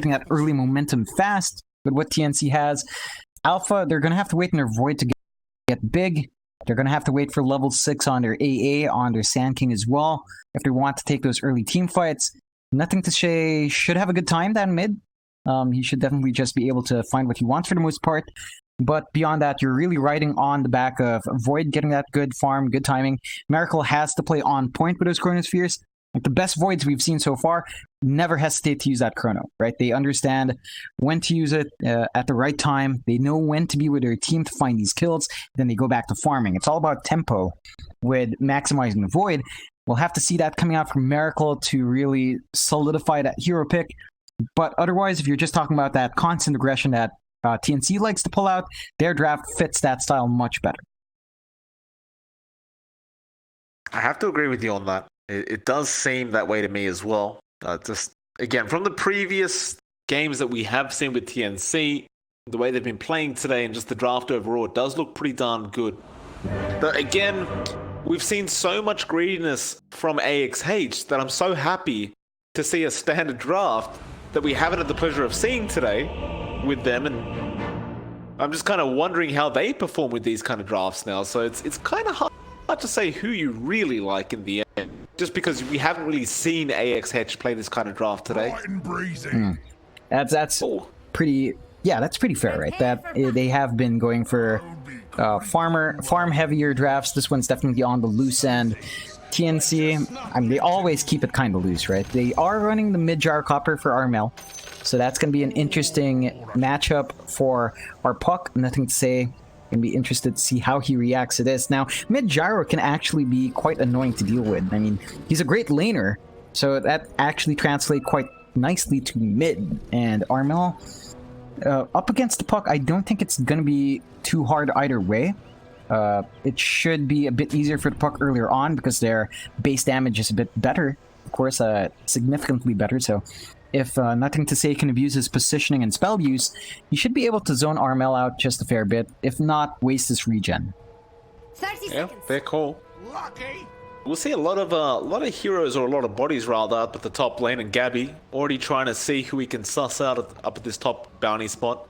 that early momentum fast with what TNC has. Alpha, they're going to have to wait in their Void to get big. They're going to have to wait for level 6 on their AA, on their Sand King as well, if they want to take those early team fights. Nothing to say, should have a good time down mid. He should definitely just be able to find what he wants for the most part. But beyond that, you're really riding on the back of Void getting that good farm, good timing. Miracle has to play on point with those Chronospheres. Like the best Voids we've seen so far, never hesitate to use that Chrono, right? They understand when to use it at the right time. They know when to be with their team to find these kills. Then they go back to farming. It's all about tempo with maximizing the Void. We'll have to see that coming out from Miracle to really solidify that hero pick. But otherwise, if you're just talking about that constant aggression that TNC likes to pull out, their draft fits that style much better. I have to agree with you on that. It does seem that way to me as well. Just again, from the previous games that we have seen with TNC, the way they've been playing today and just the draft overall, it does look pretty darn good. But again, we've seen so much greediness from AXH that I'm so happy to see a standard draft that we haven't had the pleasure of seeing today with them, and I'm just kind of wondering how they perform with these kind of drafts now. So it's kind of hard to say who you really like in the end, just because we haven't really seen AXH play this kind of draft today. That's pretty. Yeah, that's pretty fair, right? That they have been going for farm heavier drafts. This one's definitely on the loose end. TNC, I mean, they always keep it kind of loose, right? They are running the mid-jar copper for Armel, so that's going to be an interesting matchup for our Puck. Nothing to say. Going to be interested to see how he reacts to this. Now, mid-gyro can actually be quite annoying to deal with. I mean, he's a great laner, so that actually translates quite nicely to mid. And Armel, up against the Puck, I don't think it's going to be too hard either way. It should be a bit easier for the Puck earlier on because their base damage is a bit better. Of course, significantly better. So if Nothing to Say can abuse his positioning and spell use, he should be able to zone Armel out just a fair bit. If not, waste his regen. 30 Yeah, seconds. fair call. Lucky. We'll see a lot of heroes, or a lot of bodies rather, up at the top lane, and Gabby already trying to see who he can suss out up at this top bounty spot.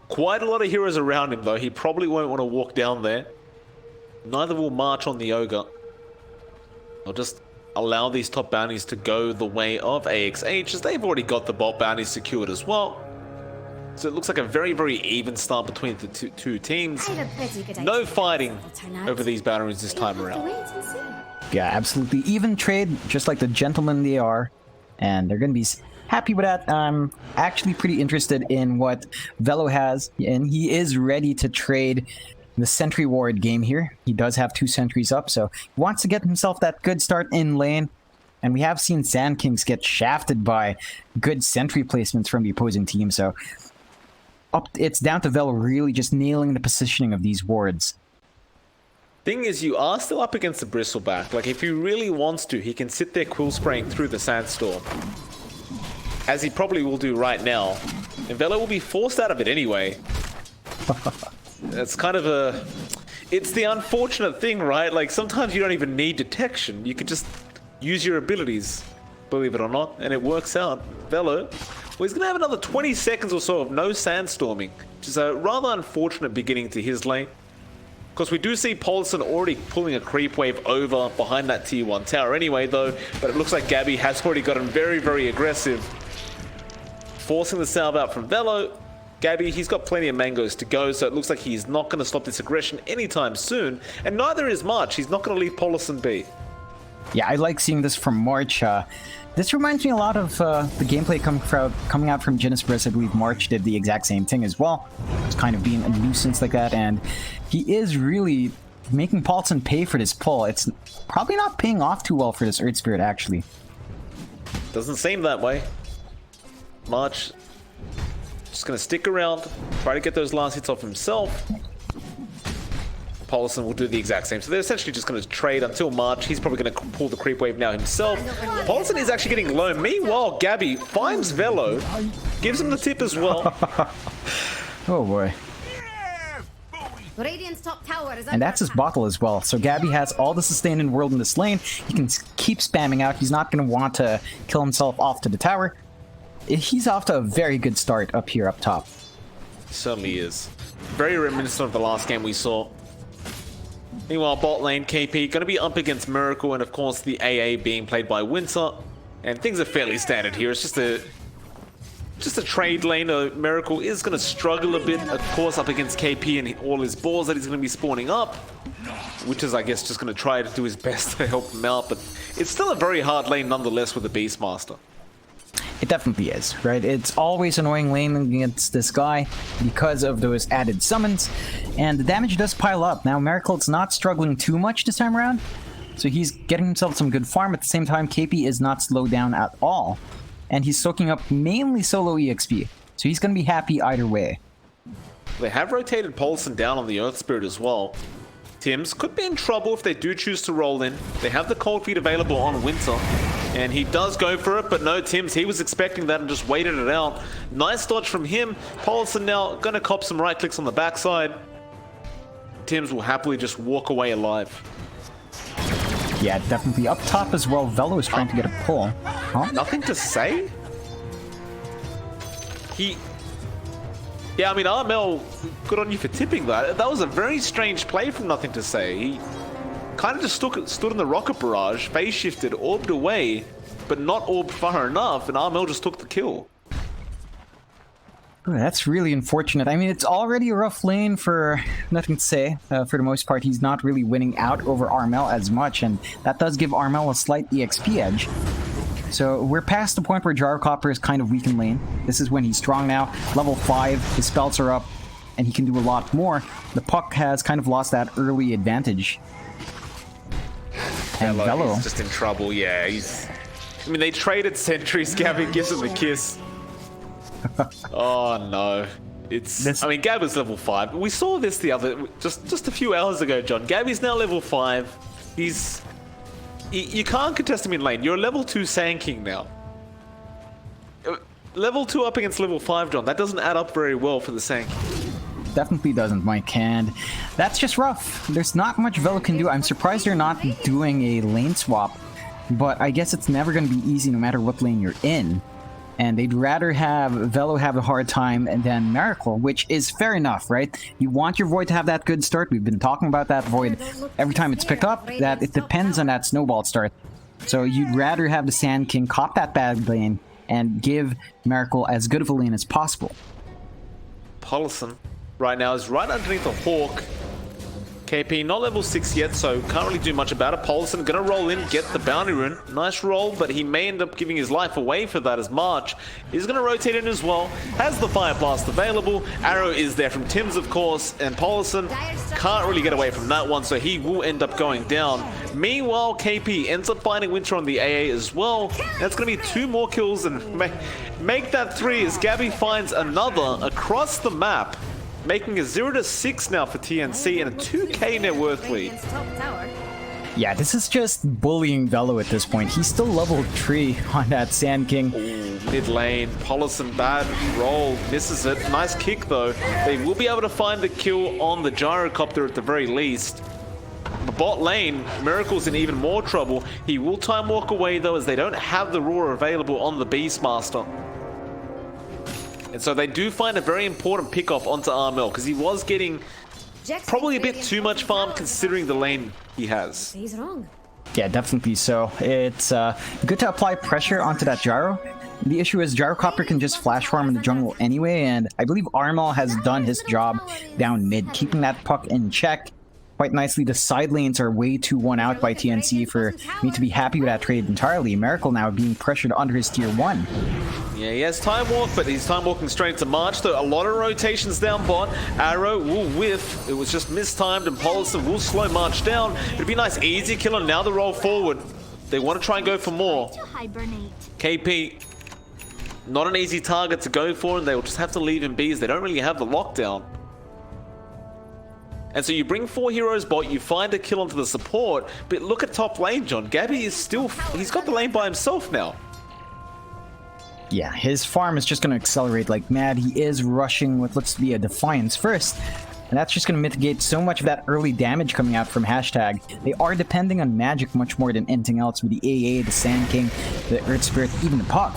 Quite a lot of heroes around him though. He probably won't want to walk down there. Neither will March on the Ogre. I'll just allow these top bounties to go the way of AXH, as they've already got the bot bounties secured as well. So it looks like a very, very even start between the two teams. No fighting over these boundaries this time around. Yeah, absolutely. Even trade, just like the gentlemen they are. And they're going to be happy with that. I'm actually pretty interested in what Velo has. And he is ready to trade the Sentry Ward game here. He does have 2 sentries up, so he wants to get himself that good start in lane. And we have seen Sand Kings get shafted by good sentry placements from the opposing team. So it's down to Velo really just nailing the positioning of these wards. Thing is, you are still up against the Bristleback. Like, if he really wants to, he can sit there quill spraying through the Sandstorm, as he probably will do right now. And Velo will be forced out of it anyway. It's kind of a... It's the unfortunate thing, right? Like, sometimes you don't even need detection. You can just use your abilities, believe it or not, and it works out. Velo, well, he's going to have another 20 seconds or so of no sandstorming, which is a rather unfortunate beginning to his lane. Of course, we do see Paulson already pulling a creep wave over behind that tier 1 tower anyway, though, but it looks like Gabby has already gotten very, very aggressive, forcing the salve out from Velo. Gabby, he's got plenty of mangoes to go, so it looks like he's not going to stop this aggression anytime soon, and neither is March. He's not going to leave Paulson be. Yeah, I like seeing this from March. This reminds me a lot of the gameplay coming out from Genesis. I believe March did the exact same thing as well. It's kind of being a nuisance like that, and he is really making Paulson pay for this pull. It's probably not paying off too well for this Earth Spirit, actually. Doesn't seem that way. March just going to stick around, try to get those last hits off himself. Paulson will do the exact same. So they're essentially just going to trade until March. He's probably going to pull the creep wave now himself. Paulson is actually getting low. Meanwhile, Gabby finds Velo, gives him the tip as well. Oh boy. And that's his bottle as well. So Gabby has all the sustain in the world in this lane. He can keep spamming out. He's not going to want to kill himself off to the tower. He's off to a very good start up here, up top. Certainly is. Very reminiscent of the last game we saw. Meanwhile, bot lane KP going to be up against Miracle, and of course the AA being played by Winter. And things are fairly standard here. It's just a trade lane. Miracle is going to struggle a bit, of course, up against KP and all his balls that he's going to be spawning up, which is, I guess, just going to try to do his best to help him out. But it's still a very hard lane nonetheless with the Beastmaster. It definitely is, right? It's always annoying lane against this guy because of those added summons, and the damage does pile up. Now, Miracle's not struggling too much this time around, so he's getting himself some good farm. At the same time, KP is not slowed down at all, and he's soaking up mainly solo EXP, so he's going to be happy either way. They have rotated Paulson down on the Earth Spirit as well. Tims could be in trouble if they do choose to roll in. They have the cold feet available on Winter, and he does go for it, but no, Tims, he was expecting that and just waited it out. Nice dodge from him. Paulson now gonna cop some right clicks on the backside. Tims will happily just walk away alive. Yeah, definitely up top as well. Velo is trying to get a pull. Huh? Nothing to say? Yeah, I mean, Armel, good on you for tipping that. That was a very strange play from Nothing to Say. He kind of just stood in the rocket barrage, phase shifted, orbed away, but not orbed far enough, and Armel just took the kill. Ooh, that's really unfortunate. I mean, it's already a rough lane for Nothing to Say. For the most part, he's not really winning out over Armel as much, and that does give Armel a slight EXP edge. So we're past the point where Gyrocopter is kind of weak in lane. This is when he's strong now. Level 5, his spells are up, and he can do a lot more. The Puck has kind of lost that early advantage. And Velo is just in trouble, yeah. I mean, they traded sentries. Gabby gives him a kiss. Oh, no. I mean, Gabby's level 5. We saw this just a few hours ago, John. Gabby's now level 5. You can't contest him in lane. You're a level 2 Sand King now. Level 2 up against level 5, John. That doesn't add up very well for the Sand King. Definitely doesn't, Mike, and that's just rough. There's not much Velo can do. I'm surprised they're not doing a lane swap, but I guess it's never going to be easy no matter what lane you're in. And they'd rather have Velo have a hard time than Miracle, which is fair enough, right? You want your Void to have that good start. We've been talking about that Void every time it's picked up, that it depends on that snowball start. So you'd rather have the Sand King cop that bad lane and give Miracle as good of a lane as possible. Paulson right now is right underneath the Hawk. KP not level 6 yet, so can't really do much about it. Paulson gonna roll in, get the bounty rune. Nice roll, but he may end up giving his life away for that as March is gonna rotate in as well. Has the Fire Blast available. Arrow is there from Tims, of course, and Paulson can't really get away from that one, so he will end up going down. Meanwhile, KP ends up finding Winter on the AA as well. That's gonna be 2 more kills and make that 3 as Gabby finds another across the map, making a 0-6 now for TNC and a 2k net worth lead. Yeah, this is just bullying Velo at this point. He's still level 3 on that Sand King. Ooh, mid lane, Paulson bad roll, misses it. Nice kick though. They will be able to find the kill on the Gyrocopter at the very least. The bot lane, Miracle's in even more trouble. He will time walk away though, as they don't have the Roar available on the Beastmaster. And so they do find a very important pick-off onto Armel, because he was getting probably a bit too much farm considering the lane he has. He's wrong. Yeah, definitely so. It's good to apply pressure onto that Gyro. The issue is Gyrocopter can just flash farm in the jungle anyway, and I believe Armel has done his job down mid, keeping that Puck in check quite nicely. The side lanes are way too won out by TNC for me to be happy with that trade entirely. Miracle now being pressured under his tier 1. Yeah, he has time walk, but he's time walking straight to March, though. A lot of rotations down bot. Arrow will whiff. It was just mistimed, and Paulson will slow March down. It'd be a nice easy kill, and now the roll forward. They want to try and go for more. KP, not an easy target to go for, and they will just have to leave him be as they don't really have the lockdown. And so you bring 4 heroes bot, you find a kill onto the support, but look at top lane, John. Gabby is still, he's got the lane by himself now. Yeah, his farm is just going to accelerate like mad. He is rushing what looks to be a Defiance first, and that's just going to mitigate so much of that early damage coming out from hashtag. They are depending on magic much more than anything else with the AA, the Sand King, the Earth Spirit, even the Puck.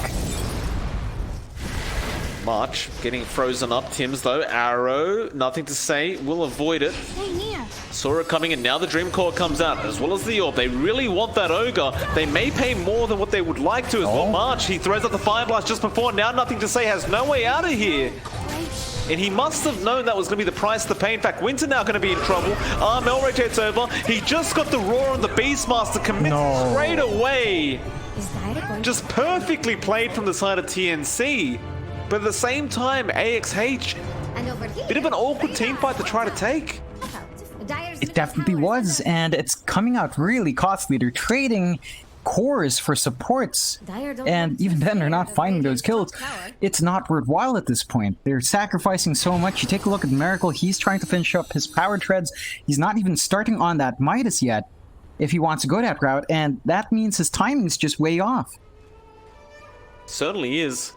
March getting frozen up. Tim's though, arrow, nothing to say, will avoid it. Saw it coming in, now the Dream Core comes out, as well as the Orb. They really want that Ogre. They may pay more than what they would like to as well. March, he throws out the Fire Blast just before, now nothing to say, has no way out of here. And he must have known that was going to be the price to pay. In fact, Winter now going to be in trouble. Mel rotates over. He just got the Roar on the Beastmaster, commits straight away. Just perfectly played from the side of TNC. But at the same time, AXH, bit of an awkward team fight to try to take. It definitely was, and it's coming out really costly. They're trading cores for supports, and even then they're not finding those kills. It's not worthwhile at this point. They're sacrificing so much. You take a look at Miracle, he's trying to finish up his power treads. He's not even starting on that Midas yet if he wants to go that route, and that means his timing's just way off. Certainly is.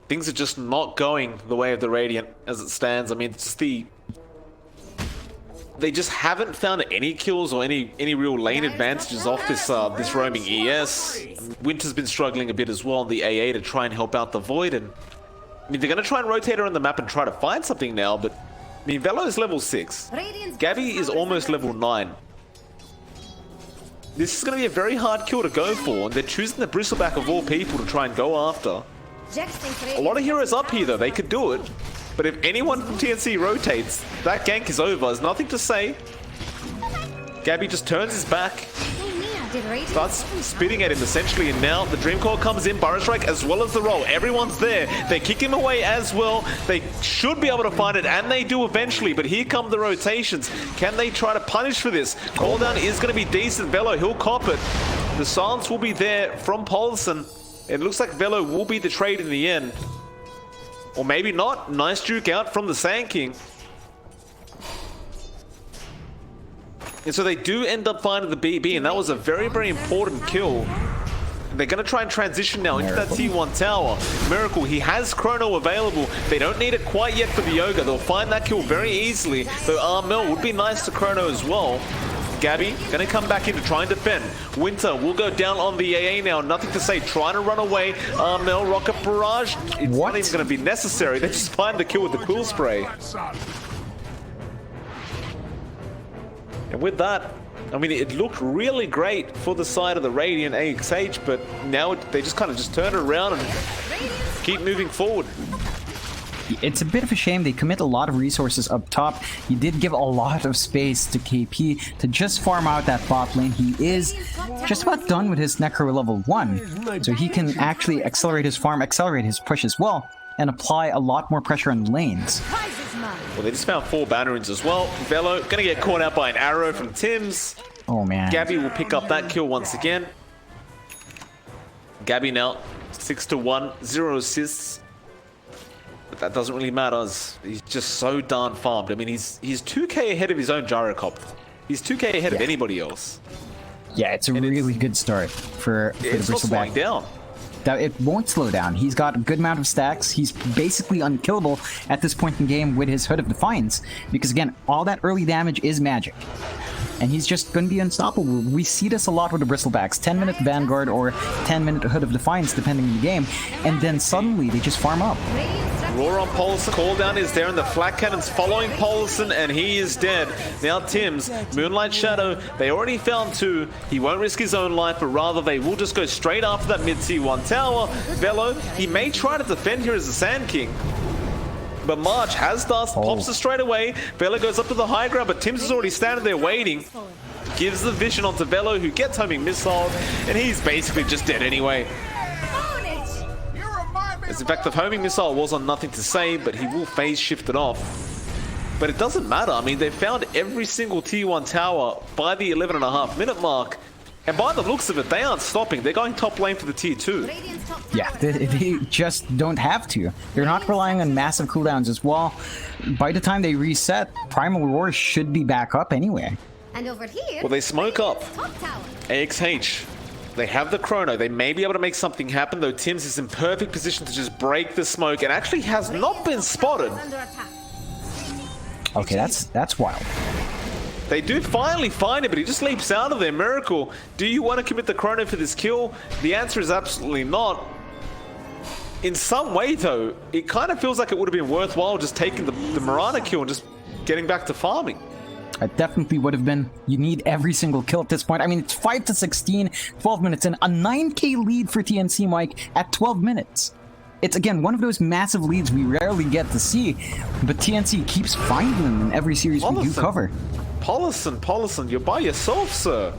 Things are just not going the way of the Radiant as it stands. I mean, it's just they just haven't found any kills or any real lane advantages off this roaming ES. Winter's been struggling a bit as well on the AA to try and help out the Void, and I mean they're going to try and rotate around the map and try to find something now, but I mean Velo is level 6. Gabby is almost level 9. This is going to be a very hard kill to go for, and they're choosing the Bristleback of all people to try and go after. A lot of heroes up here though, they could do it. But if anyone from TNC rotates, that gank is over. There's nothing to say. Gabby just turns his back, starts spitting at him essentially, and now the Dream Core comes in, Burrow Strike as well as the roll. Everyone's there. They kick him away as well. They should be able to find it, and they do eventually, but here come the rotations. Can they try to punish for this? Cooldown is going to be decent. Velo, he'll cop it. The silence will be there from Paulson. It looks like Velo will be the trade in the end. Or maybe not. Nice juke out from the Sand King. And so they do end up finding the BB, and that was a very, very important kill. And they're going to try and transition now into that T1 tower. Miracle, he has Chrono available. They don't need it quite yet for the Ogre. They'll find that kill very easily. Though Armel would be nice to Chrono as well. Gabby going to come back in to try and defend. Winter will go down on the AA now. Nothing to say. Trying to run away. Mel, Rocket Barrage. It's not even going to be necessary. They just find the kill with the Quill Spray. And with that, I mean, it looked really great for the side of the Radiant AXH, but now they just kind of just turn it around and keep moving forward. It's a bit of a shame. They commit a lot of resources up top. He did give a lot of space to KP to just farm out that bot lane. He is just about done with his Necro level 1, so he can actually accelerate his farm, accelerate his push as well, and apply a lot more pressure on lanes. Well, they just found 4 banner runes as well. Velo gonna get caught out by an arrow from Tim's. Oh man. Gabby will pick up that kill once again. Gabby now 6-1, 0 assists. But that doesn't really matter. He's just so darn farmed. I mean, he's 2k ahead of his own Gyrocop. He's 2k ahead of anybody else. Yeah, it's a really good start for the Bristleback. Down. It won't slow down. He's got a good amount of stacks. He's basically unkillable at this point in the game with his Hood of Defiance, because again, all that early damage is magic. And he's just going to be unstoppable. We see this a lot with the Bristlebacks. 10-minute Vanguard or 10-minute Hood of Defiance, depending on the game. And then suddenly, they just farm up. Roar on Paulson. Cooldown is there, and the Flak Cannon's following Paulson, and he is dead. Now Tim's, Moonlight Shadow, they already found 2. He won't risk his own life, but rather they will just go straight after that mid-T1 tower. Velo, he may try to defend here as the Sand King. But March has dust, pops it straight away. Velo goes up to the high ground, but Tim's is already standing there waiting. Gives the vision onto Velo, who gets homing missiles, and he's basically just dead anyway. As in fact, the homing missile was on nothing to say, but he will phase shift it off. But it doesn't matter. I mean, they found every single T1 tower by the 11.5-minute mark. And by the looks of it, they aren't stopping. They're going top lane for the tier 2. Yeah, they just don't have to. They're not relying on massive cooldowns as well. By the time they reset, Primal Roar should be back up anyway. And over here, well, they smoke up. AXH, they have the Chrono. They may be able to make something happen, though Tim's is in perfect position to just break the smoke and actually has not been spotted. Okay, that's wild. They do finally find him, but he just leaps out of there. Miracle, do you want to commit the Chrono for this kill? The answer is absolutely not. In some way, though, it kind of feels like it would have been worthwhile just taking the Mirana kill and just getting back to farming. It definitely would have been. You need every single kill at this point. I mean, it's 5 to 16, 12 minutes in. A 9k lead for TNC, Mike, at 12 minutes. It's, again, one of those massive leads we rarely get to see, but TNC keeps finding them in every series we do cover. Paulison, you're by yourself, sir.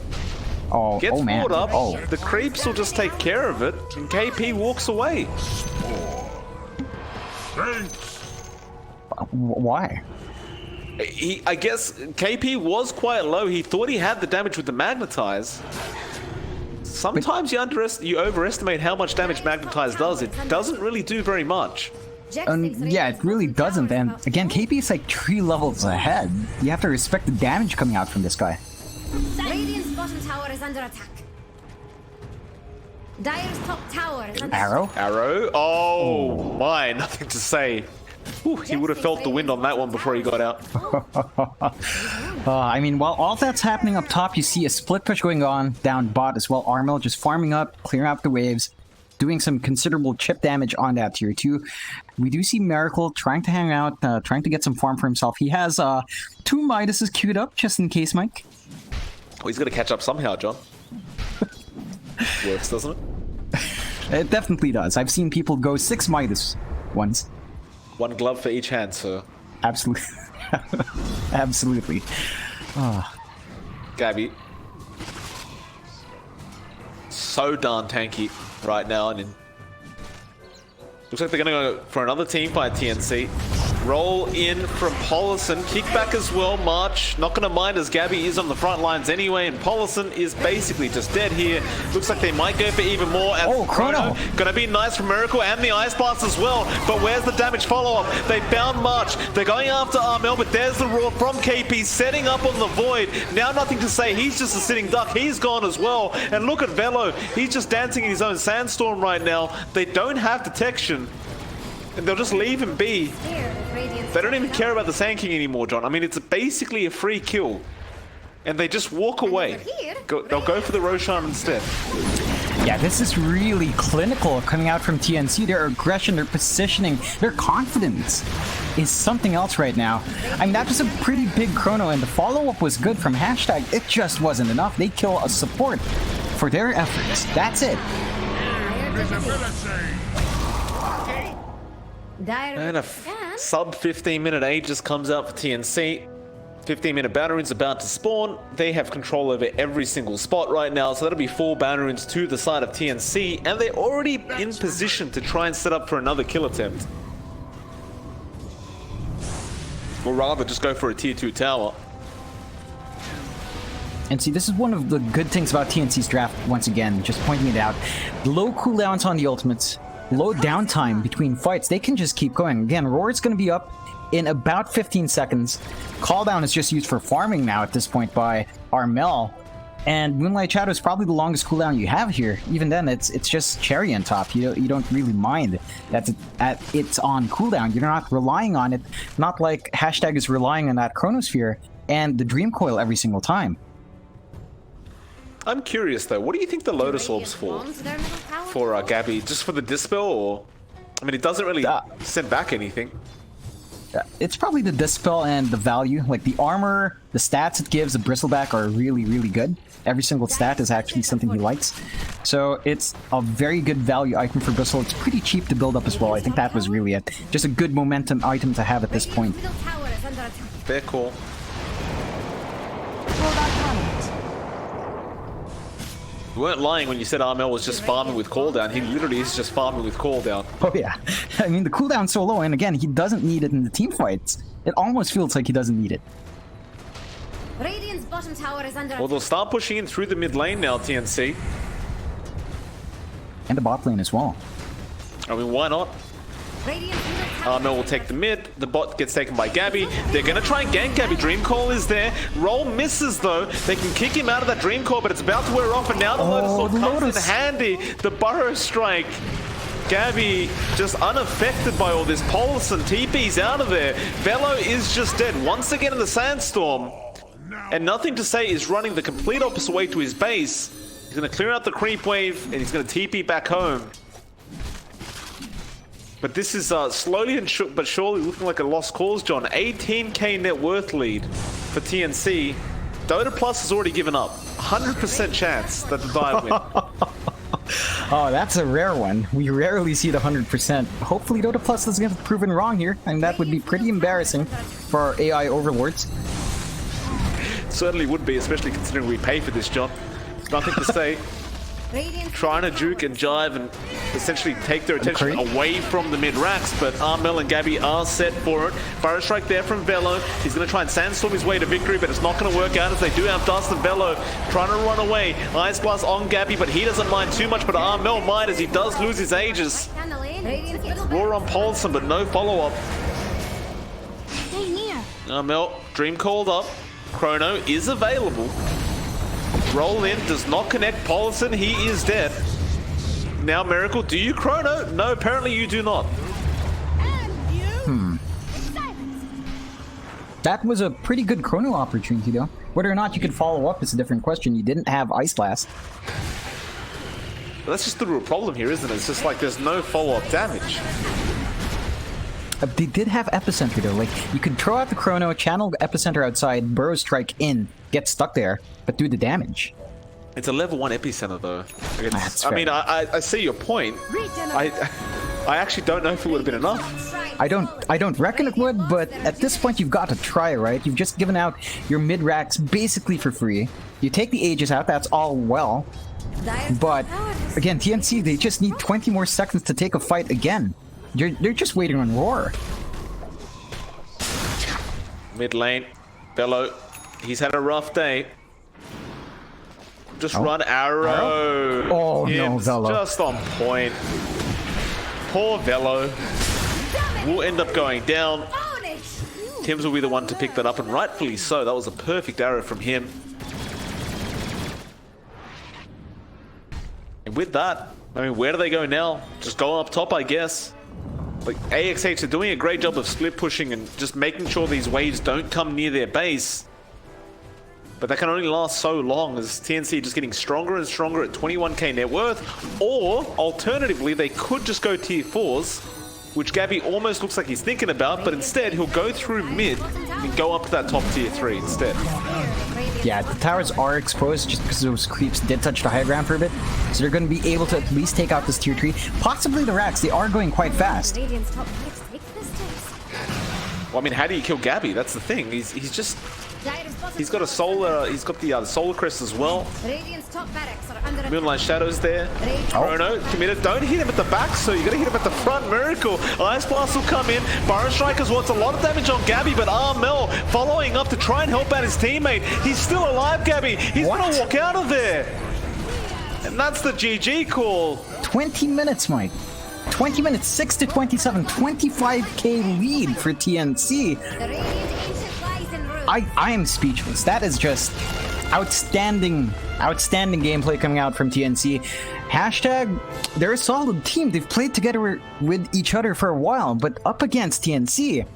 Oh, Gets man. brought up, the creeps will just take care of it, and KP walks away. Why? I guess KP was quite low. He thought he had the damage with the Magnetize. Sometimes you overestimate how much damage Magnetize does. It doesn't really do very much. Yeah, it really doesn't. And again, KP is like 3 levels ahead. You have to respect the damage coming out from this guy. Radiant's bottom tower is under attack. Dire's top tower is under Arrow? Arrow? Oh my, nothing to say. Whew, he would have felt the wind on that one before he got out. I mean, while all that's happening up top, you see a split push going on down bot as well. Armel just farming up, clearing out the waves, doing some considerable chip damage on that tier 2. We do see Miracle trying to hang out, trying to get some farm for himself. He has 2 Midases queued up, just in case, Mike. Oh, he's going to catch up somehow, John. Works, doesn't it? It definitely does. I've seen people go 6 Midas once. 1 glove for each hand, sir. Absolutely. Absolutely. Gabby. So darn tanky right now. And looks like they're going to go for another team fight, TNC. Roll in from Paulison. Kick back as well. March. Not going to mind as Gabby is on the front lines anyway. And Paulison is basically just dead here. Looks like they might go for even more. Oh, Chrono. Going to be nice for Miracle and the Ice Blast as well. But where's the damage follow-up? They found March. They're going after Armel, but there's the roar from KP setting up on the Void. Now nothing to say. He's just a sitting duck. He's gone as well. And look at Velo. He's just dancing in his own sandstorm right now. They don't have detection. And they'll just leave him be. They don't even care about the Sand King anymore, John. I mean, it's basically a free kill. And they just walk away. They'll go for the Roshan instead. Yeah, this is really clinical coming out from TNC. Their aggression, their positioning, their confidence is something else right now. I mean, that was a pretty big chrono, and the follow-up was good from Hashtag. It just wasn't enough. They kill a support for their efforts. That's it. And a sub 15-minute age just comes out for TNC. 15-minute Bannerins about to spawn. They have control over every single spot right now, so that'll be 4 Bannerins to the side of TNC, and they're already in position to try and set up for another kill attempt. Or rather, just go for a tier 2 tower. And see, this is one of the good things about TNC's draft, once again, just pointing it out. Low cooldowns on the ultimates, low downtime between fights. They can just keep going. Again, Roar's going to be up in about 15 seconds. Call down is just used for farming now at this point by Armel. And Moonlight Shadow is probably the longest cooldown you have here. Even then, it's just cherry on top. You don't really mind that it's on cooldown. You're not relying on it. Not like Hashtag is relying on that Chronosphere and the Dream Coil every single time. I'm curious though, what do you think the Lotus Orb's for? For Gabby? Just for the Dispel, or? I mean, it doesn't really send back anything. It's probably the Dispel and the value. Like the armor, the stats it gives, the Bristleback are really, really good. Every single stat is actually something he likes. So it's a very good value item for Bristle. It's pretty cheap to build up as well. I think that was really it. Just a good momentum item to have at this point. Fair call. You weren't lying when you said Armel was just farming with cooldown. He literally is just farming with cooldown. Oh yeah. I mean, the cooldown's so low, and again, he doesn't need it in the team fights. It almost feels like he doesn't need it. Radiant's bottom tower is under Well, they'll start pushing in through the mid lane now, TNC. And the bot lane as well. I mean, why not? Armel will take the mid. The bot gets taken by Gabby. They're going to try and gank Gabby. Dream Coil is there. Roll misses, though. They can kick him out of that Dream Coil, but it's about to wear off, and now the Lotus Orb comes in handy. The Burrow Strike. Gabby just unaffected by all this. Paulson TP's out of there. Velo is just dead once again in the Sandstorm. And Nothing to Say is running the complete opposite way to his base. He's going to clear out the creep wave, and he's going to TP back home. But this is slowly but surely looking like a lost cause, John. 18k net worth lead for TNC. Dota Plus has already given up. 100% chance that the dive win. Oh, that's a rare one. We rarely see the 100%. Hopefully Dota Plus doesn't get proven wrong here, and that would be pretty embarrassing for our AI overlords. Certainly would be, especially considering we pay for this, John. Nothing to say. Trying to juke and jive and essentially take their attention away from the mid-racks, but Armel and Gabby are set for it. Burrow Strike there from Velo. He's going to try and sandstorm his way to victory, but it's not going to work out as they do have Dust and Velo trying to run away. Ice Blast on Gabby, but he doesn't mind too much, but Armel might as he does lose his Aegis. Roar on Paulson, but no follow-up. Armel, Dream called up. Chrono is available. Roll in, does not connect Paulson, he is dead. Now Miracle, do you Chrono? No, apparently you do not. That was a pretty good Chrono opportunity though. Whether or not you could follow up is a different question. You didn't have Ice Blast. Well, that's just the real problem here, isn't it? It's just like there's no follow-up damage. They did have Epicenter though. Like, you could throw out the Chrono, channel Epicenter outside, Burrow Strike in, get stuck there, but do the damage. It's a level 1 Epicenter though. That's I fair. mean, I see your point. I actually don't know if it would have been enough. I don't reckon it would, but at this point you've got to try, right? You've just given out your mid-racks basically for free. You take the Aegis out, that's all well. But, again, TNC, they just need 20 more seconds to take a fight again. They're just waiting on Roar. Mid lane, Bello, he's had a rough day. Just run arrow. Oh no, Velo. Just on point. Poor Velo. Will end up going down. Tim's will be the one to pick that up, and rightfully so. That was a perfect arrow from him. And with that, I mean, where do they go now? Just go up top, I guess. Like, AXH are doing a great job of split pushing and just making sure these waves don't come near their base. But that can only last so long as TNC just getting stronger and stronger at 21k net worth. Or, alternatively, they could just go tier 4s, which Gabby almost looks like he's thinking about, but instead he'll go through mid and go up to that top tier 3 instead. Yeah, the towers are exposed just because those creeps did touch the high ground for a bit. So they're going to be able to at least take out this tier 3. Possibly the racks, they are going quite fast. Well, I mean, how do you kill Gabby? That's the thing. He's just... He's got a solar. He's got the solar crest as well. Moonlight Shadows there. Chrono committed. Don't hit him at the back, so you got to hit him at the front. Miracle. Ice Blast will come in. Burrow Strikers wants a lot of damage on Gabby, but Armel following up to try and help out his teammate. He's still alive, Gabby. He's going to walk out of there. And that's the GG call. 20 minutes, Mike. 20 minutes, 6 to 27, 25k lead for TNC. I am speechless. That is just outstanding gameplay coming out from TNC. Hashtag, they're a solid team. They've played together with each other for a while, but up against TNC,